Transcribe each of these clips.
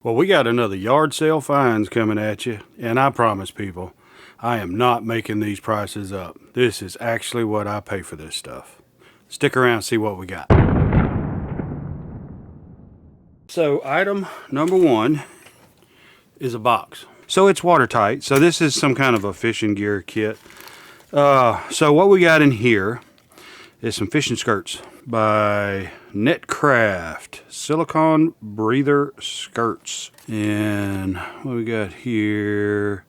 Well, we got another yard sale finds coming at you, and I promise people, I am not making these prices up. This is actually what I pay for this stuff. Stick around and see what we got. So item number one is a box. So it's watertight. So this is some kind of a fishing gear kit. So what we got in here is some fishing skirts by Netcraft, silicone breather skirts. And what we got here,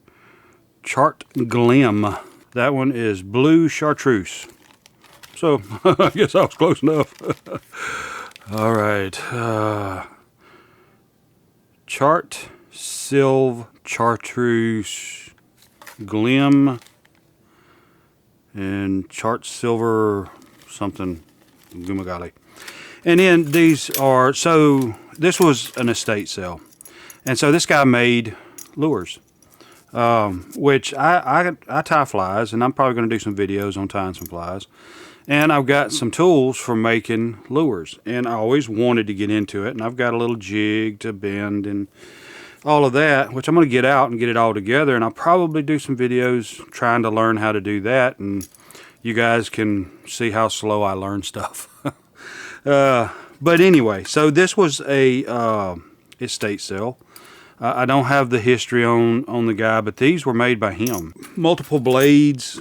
Chart Glim. That one is blue chartreuse. So I guess I was close enough. All right, Chart Silv Chartreuse Glim and Chart Silver something Gumagali. And then these are, so this was an estate sale, and so this guy made lures, which I tie flies, and I'm probably going to do some videos on tying some flies. And I've got some tools for making lures, and I always wanted to get into it. And I've got a little jig to bend and all of that, which I'm going to get out and get it all together. And I'll probably do some videos trying to learn how to do that, and you guys can see how slow I learn stuff. But anyway, so this was a estate sale. I don't have the history on the guy, but these were made by him. Multiple blades,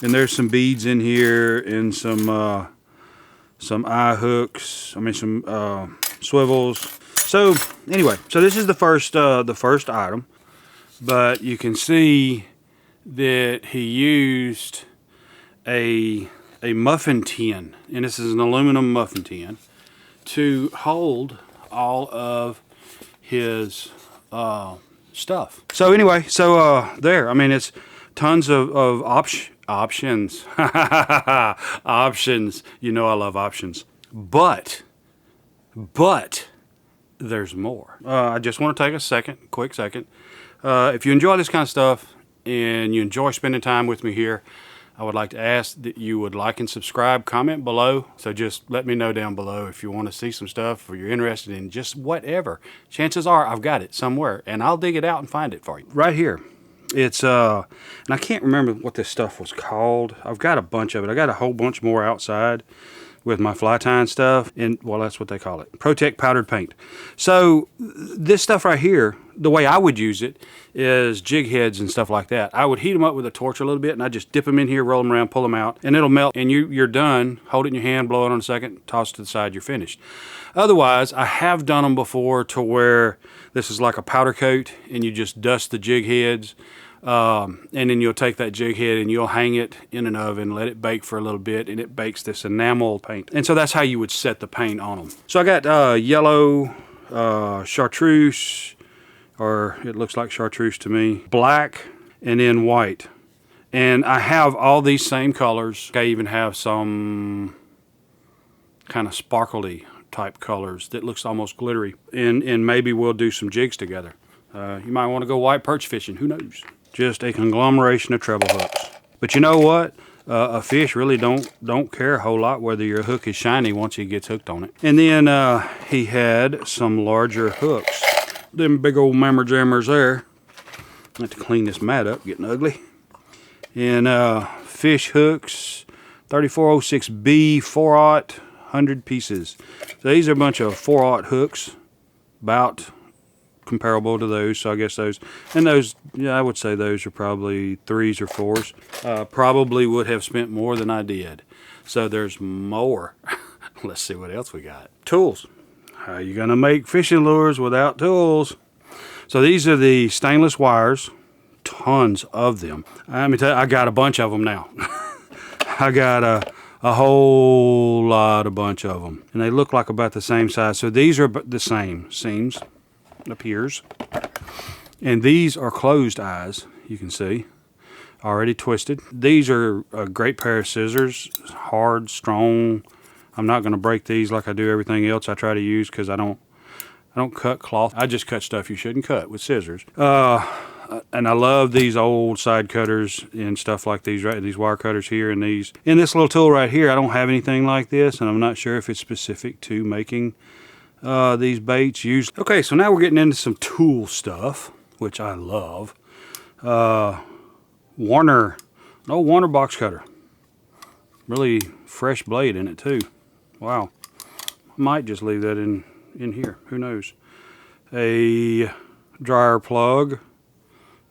and there's some beads in here, and some eye hooks. I mean some swivels. So anyway, so this is the first item, but you can see that he used a muffin tin, and this is an aluminum muffin tin, to hold all of his stuff. So anyway, so there, I mean, it's tons of options. Options. You know I love options. But there's more. I just want to take a quick second. If you enjoy this kind of stuff and you enjoy spending time with me here, I would like to ask that you would like and subscribe, comment below. So just let me know down below if you want to see some stuff or you're interested in just whatever. Chances are I've got it somewhere, and I'll dig it out and find it for you. Right here. It's, and I can't remember what this stuff was called. I've got a bunch of it. I got a whole bunch more outside with my fly tying stuff, and well, that's what they call it, Protect powdered paint. So this stuff right here, the way I would use it is jig heads and stuff like that. I would heat them up with a torch a little bit, and I just dip them in here, roll them around, pull them out, and it'll melt, and you're done. Hold it in your hand, blow it on a second, toss it to the side, you're finished. Otherwise, I have done them before to where this is like a powder coat, and you just dust the jig heads, and then you'll take that jig head and you'll hang it in an oven, let it bake for a little bit, and it bakes this enamel paint. And so that's how you would set the paint on them. So I got yellow, chartreuse, or it looks like chartreuse to me, black, and then white. And I have all these same colors. I even have some kind of sparkly type colors that looks almost glittery. And maybe we'll do some jigs together. You might want to go white perch fishing, who knows? Just a conglomeration of treble hooks. But you know what? A fish really don't care a whole lot whether your hook is shiny once he gets hooked on it. And then he had some larger hooks. Them big old mammer jammers there. I have to clean this mat up, getting ugly. And fish hooks, 3406B 4/0, 100 pieces. So these are a bunch of 4/0 hooks, about comparable to those. So I guess those, and those, yeah, I would say those are probably 3s or 4s. Probably would have spent more than I did. So there's more. Let's see what else we got. Tools. How are you gonna make fishing lures without tools? So these are the stainless wires, tons of them. Let me tell you, I got a bunch of them now. I got a whole lot, a bunch of them, and they look like about the same size. So these are the same seams, appears, and these are closed eyes. You can see, already twisted. These are a great pair of scissors, hard, strong. I'm not going to break these like I do everything else I try to use, because I don't cut cloth. I just cut stuff you shouldn't cut with scissors. And I love these old side cutters and stuff like these, right? These wire cutters here, and these. In this little tool right here, I don't have anything like this, and I'm not sure if it's specific to making these baits usually. Okay, so now we're getting into some tool stuff, which I love. Warner, an old Warner box cutter. Really fresh blade in it too. Wow. I might just leave that in here. Who knows? A dryer plug,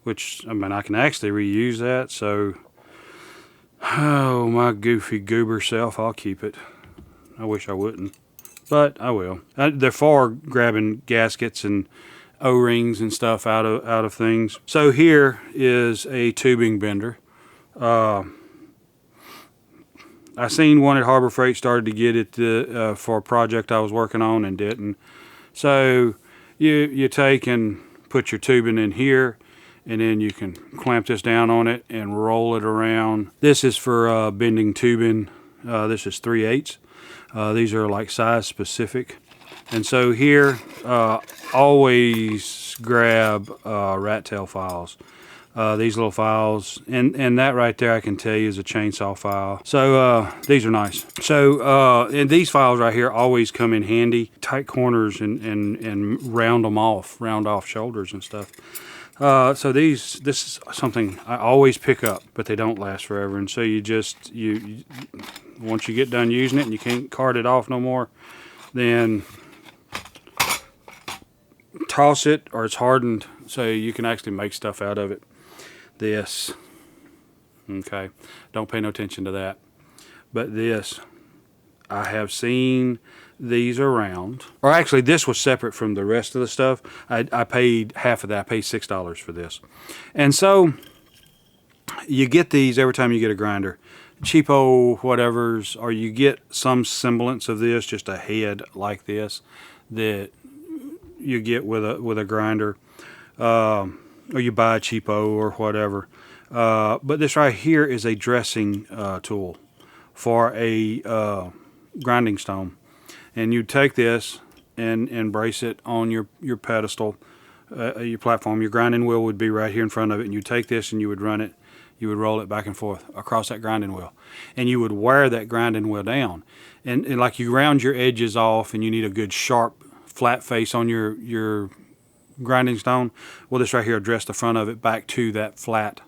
which, I mean, I can actually reuse that, so, oh, my goofy goober self, I'll keep it. I wish I wouldn't, but I will. They're for grabbing gaskets and O-rings and stuff out of things. So here is a tubing bender. I seen one at Harbor Freight, started to get it for a project I was working on and didn't. So you take and put your tubing in here, and then you can clamp this down on it and roll it around. This is for bending tubing. This is 3/8. These are like size specific. And so here, always grab rat tail files. These little files, and that right there I can tell you is a chainsaw file. So these are nice. So and these files right here always come in handy. Tight corners and round off shoulders and stuff. So this is something I always pick up, but they don't last forever. And so you once you get done using it and you can't cart it off no more, then toss it, or it's hardened so you can actually make stuff out of it. This, okay, don't pay no attention to that, but this, I have seen these around, or actually this was separate from the rest of the stuff. I paid half of that. I paid $6 for this. And so you get these every time you get a grinder, cheapo whatevers, or you get some semblance of this, just a head like this that you get with a grinder, or you buy a cheapo or whatever. But this right here is a dressing tool for a grinding stone. And you take this and brace it on your pedestal, your platform. Your grinding wheel would be right here in front of it, and you take this and you would run it, you would roll it back and forth across that grinding wheel. And you would wear that grinding wheel down. And like you round your edges off, and you need a good sharp flat face on your grinding stone. Well, this right here will dress the front of it back to that flat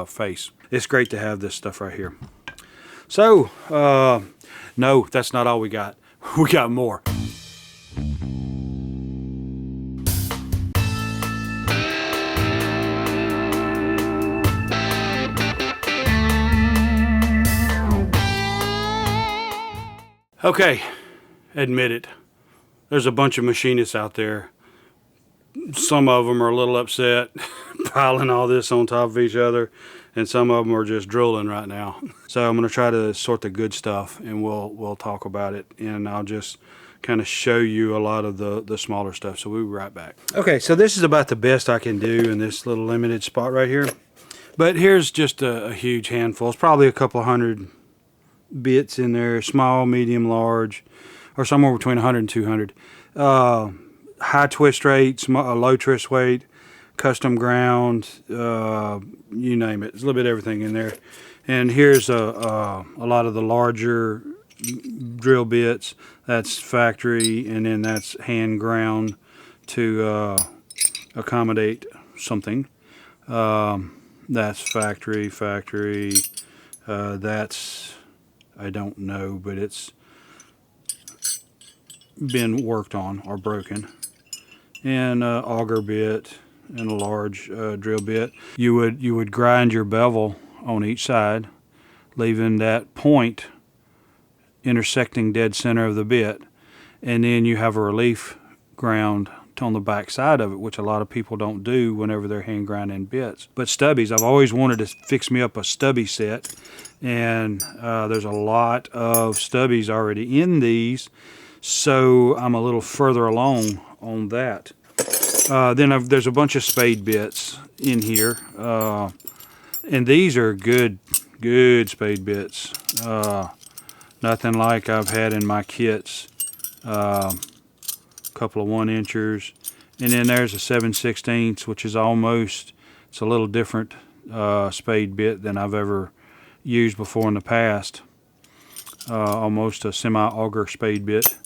face. It's great to have this stuff right here. So, no, that's not all we got. We got more. Okay, admit it. There's a bunch of machinists out there. Some of them are a little upset, piling all this on top of each other, and some of them are just drooling right now. So I'm going to try to sort the good stuff, and we'll talk about it, and I'll just kind of show you a lot of the smaller stuff. So we'll be right back. Okay, so this is about the best I can do in this little limited spot right here. But here's just a huge handful. It's probably a couple hundred bits in there, small, medium, large, or somewhere between 100 and 200. High twist rates, low twist weight, custom ground, you name it. There's a little bit of everything in there. And here's a lot of the larger drill bits. That's factory, and then that's hand ground to accommodate something. That's factory. That's, I don't know, but it's been worked on or broken. And auger bit and a large drill bit. You would grind your bevel on each side, leaving that point intersecting dead center of the bit, and then you have a relief ground on the back side of it, which a lot of people don't do whenever they're hand grinding bits. But stubbies, I've always wanted to fix me up a stubby set, and there's a lot of stubbies already in these, so I'm a little further along on that. Then there's a bunch of spade bits in here, and these are good spade bits. Nothing like I've had in my kits. Couple of 1-inchers, and then there's a 7/16, which is it's a little different spade bit than I've ever used before in the past. Almost a semi-auger spade bit.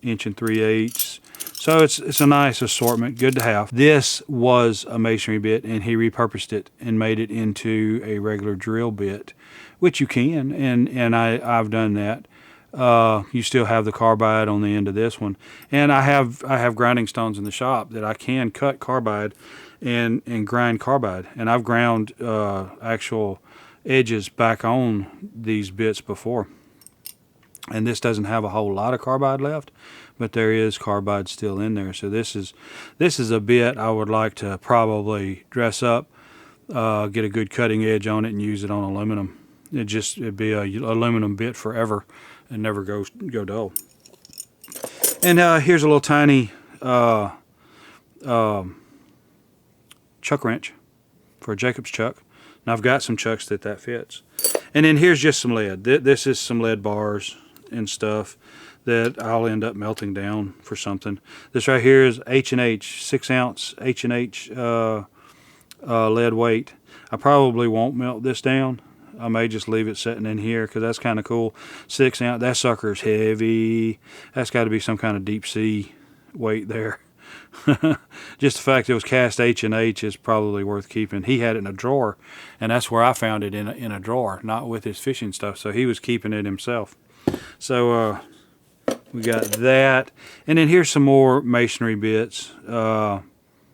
inch and 3/8. So it's a nice assortment, good to have. This was a masonry bit, and he repurposed it and made it into a regular drill bit, which you can, and I've done that. You still have the carbide on the end of this one, and I have grinding stones in the shop that I can cut carbide and grind carbide, and I've ground actual edges back on these bits before. And this doesn't have a whole lot of carbide left, but there is carbide still in there. So this is a bit I would like to probably dress up, get a good cutting edge on it, and use it on aluminum. It'd be a aluminum bit forever and never go dull. And here's a little tiny chuck wrench for a Jacobs chuck. And I've got some chucks that fits. And then here's just some lead. This is some lead bars and stuff that I'll end up melting down for something. This right here is H&H, 6-ounce H&H lead weight. I probably won't melt this down. I may just leave it sitting in here because that's kind of cool. 6-ounce, that sucker's heavy. That's got to be some kind of deep sea weight there. Just the fact it was cast H&H is probably worth keeping. He had it in a drawer, and that's where I found it, in a drawer, not with his fishing stuff. So he was keeping it himself. So we got that, and then here's some more masonry bits.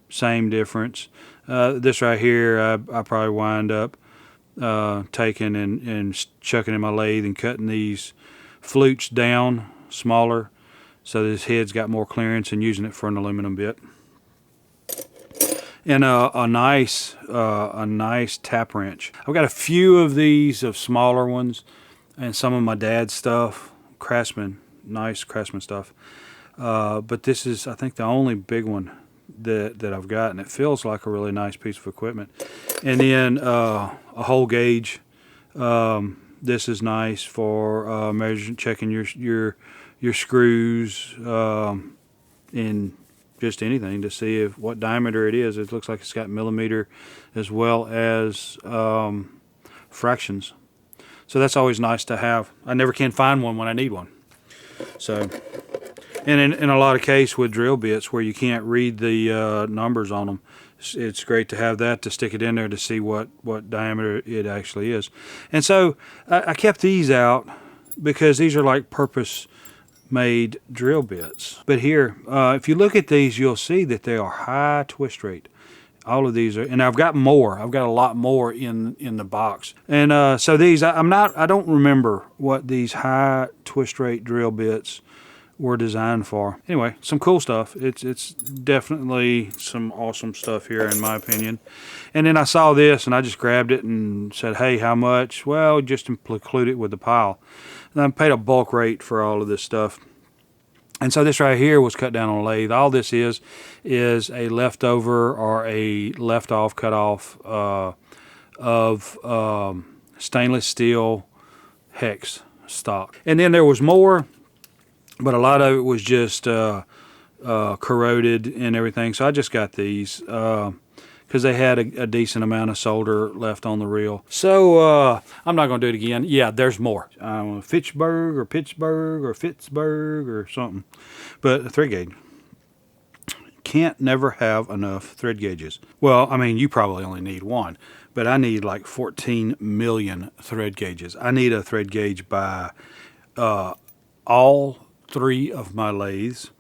Same difference. This right here, I probably wind up taking and chucking in my lathe and cutting these flutes down smaller, so this head's got more clearance, and using it for an aluminum bit. And a nice tap wrench. I've got a few of these of smaller ones, and some of my dad's stuff, nice Craftsman stuff. But this is, I think, the only big one that I've got, and it feels like a really nice piece of equipment. And then a hole gauge. This is nice for measuring, checking your screws, in just anything to see what diameter it is. It looks like it's got millimeter as well as fractions. So that's always nice to have. I never can find one when I need one. So, and in a lot of cases with drill bits where you can't read the numbers on them, it's great to have that to stick it in there to see what diameter it actually is. And so I kept these out because these are like purpose-made drill bits. But here, if you look at these, you'll see that they are high twist rate. All of these are, and I've got more. I've got a lot more in the box. And so these, I don't remember what these high twist rate drill bits were designed for. Anyway, some cool stuff. It's definitely some awesome stuff here, in my opinion. And then I saw this, and I just grabbed it and said, hey, how much? Well, just include it with the pile. And I paid a bulk rate for all of this stuff. And so this right here was cut down on a lathe. All this is a leftover or a left-off cut-off of stainless steel hex stock. And then there was more, but a lot of it was just corroded and everything. So I just got these because they had a decent amount of solder left on the reel. So I'm not going to do it again. Yeah, there's more. Fitchburg or Pittsburgh or Pittsburgh or something. But a thread gauge. Can't never have enough thread gauges. Well, I mean, you probably only need one, but I need like 14 million thread gauges. I need a thread gauge by all 3 of my lathes.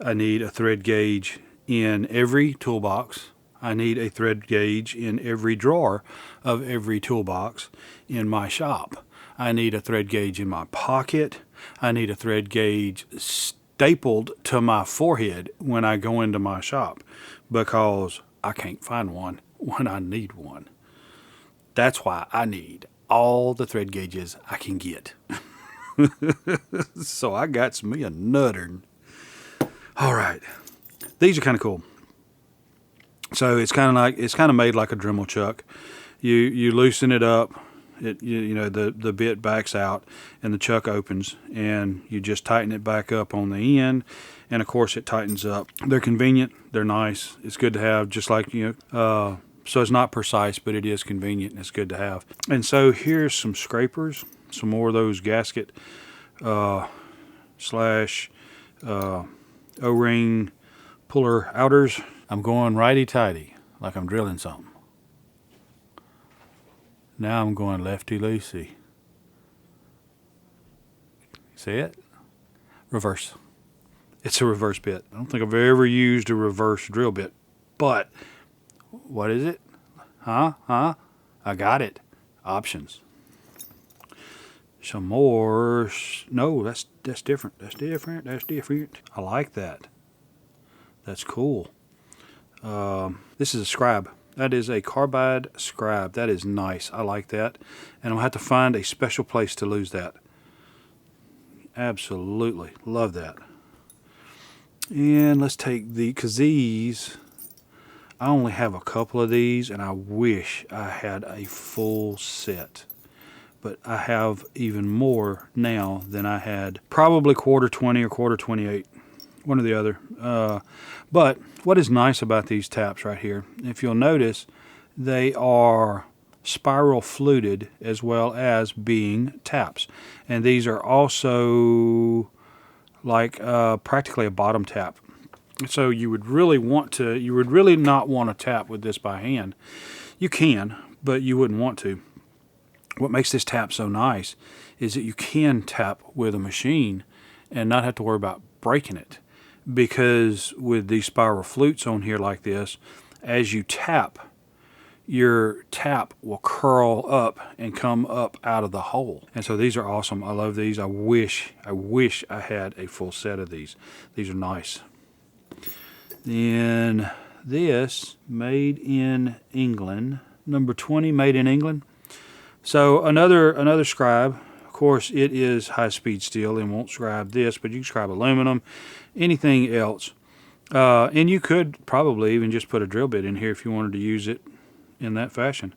I need a thread gauge in every toolbox. I need a thread gauge in every drawer of every toolbox in my shop. I need a thread gauge in my pocket. I need a thread gauge stapled to my forehead when I go into my shop, because I can't find one when I need one. That's why I need all the thread gauges I can get. So I got me a nuttern. All right, these are kind of cool. So it's kind of made like a Dremel chuck. You loosen it up. The bit backs out and the chuck opens, and you just tighten it back up on the end, and of course it tightens up. They're convenient. They're nice. It's good to have, just like so it's not precise, but it is convenient and it's good to have. And so here's some scrapers, some more of those gasket slash O-ring puller outers. I'm going righty-tighty, like I'm drilling something. Now I'm going lefty-loosey. See it? Reverse. It's a reverse bit. I don't think I've ever used a reverse drill bit, but what is it? Huh? I got it. Options. Some more. No, that's different. That's different. I like that. That's cool. This is a scribe. That is a carbide scribe. That is nice. I like that. And I'll have to find a special place to lose that. Absolutely. Love that. And let's take because these, I only have a couple of these, and I wish I had a full set. But I have even more now than I had. Probably quarter 20 or quarter 28. One or the other. But what is nice about these taps right here, if you'll notice, they are spiral fluted as well as being taps. And these are also like practically a bottom tap. So you would really not want to tap with this by hand. You can, but you wouldn't want to. What makes this tap so nice is that you can tap with a machine and not have to worry about breaking it. Because with these spiral flutes on here like this, as you tap, your tap will curl up and come up out of the hole. And so these are awesome. I love these. I wish I had a full set of these. These are nice. Then this, made in England, number 20, made in England. So another scribe. Of course, it is high-speed steel and won't scribe this, but you can scribe aluminum, anything else. And you could probably even just put a drill bit in here if you wanted to use it in that fashion.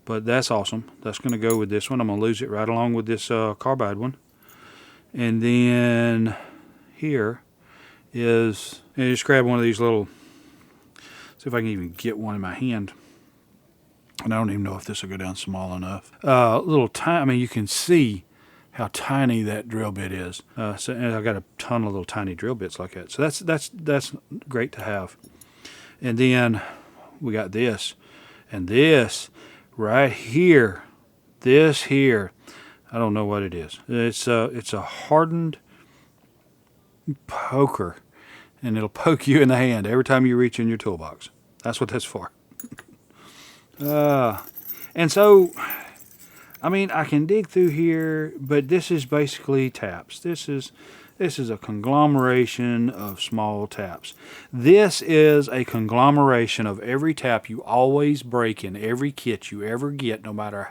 But that's awesome. That's going to go with this one. I'm going to lose it right along with this carbide one. And then here is, and just grab one of these little, see if I can even get one in my hand. And I don't even know if this will go down small enough. Little tiny, I mean, you can see how tiny that drill bit is. So and I've got a ton of little tiny drill bits like that. So that's great to have. And then we got this. And this right here, this here, I don't know what it is. It's a hardened poker, and it'll poke you in the hand every time you reach in your toolbox. That's what that's for. And so, I mean, I can dig through here, but this is basically taps. This is a conglomeration of small taps. This is a conglomeration of every tap you always break in every kit you ever get, no matter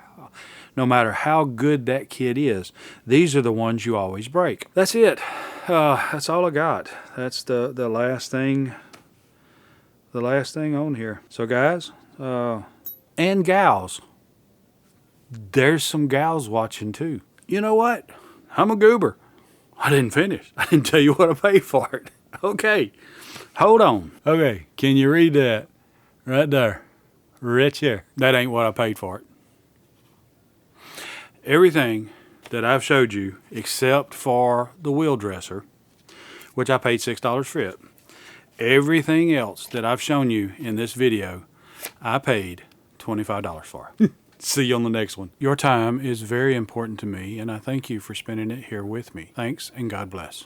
how good that kit is. These are the ones you always break. That's it. That's all I got. That's the last thing. The last thing on here. So guys, and gals. There's some gals watching too. You know what? I'm a goober. I didn't finish. I didn't tell you what I paid for it. Okay. Hold on. Okay. Can you read that? Right there. Right there. That ain't what I paid for it. Everything that I've showed you except for the wheel dresser, which I paid $6 for it. Everything else that I've shown you in this video, I paid $25 for. See you on the next one. Your time is very important to me, and I thank you for spending it here with me. Thanks, and God bless.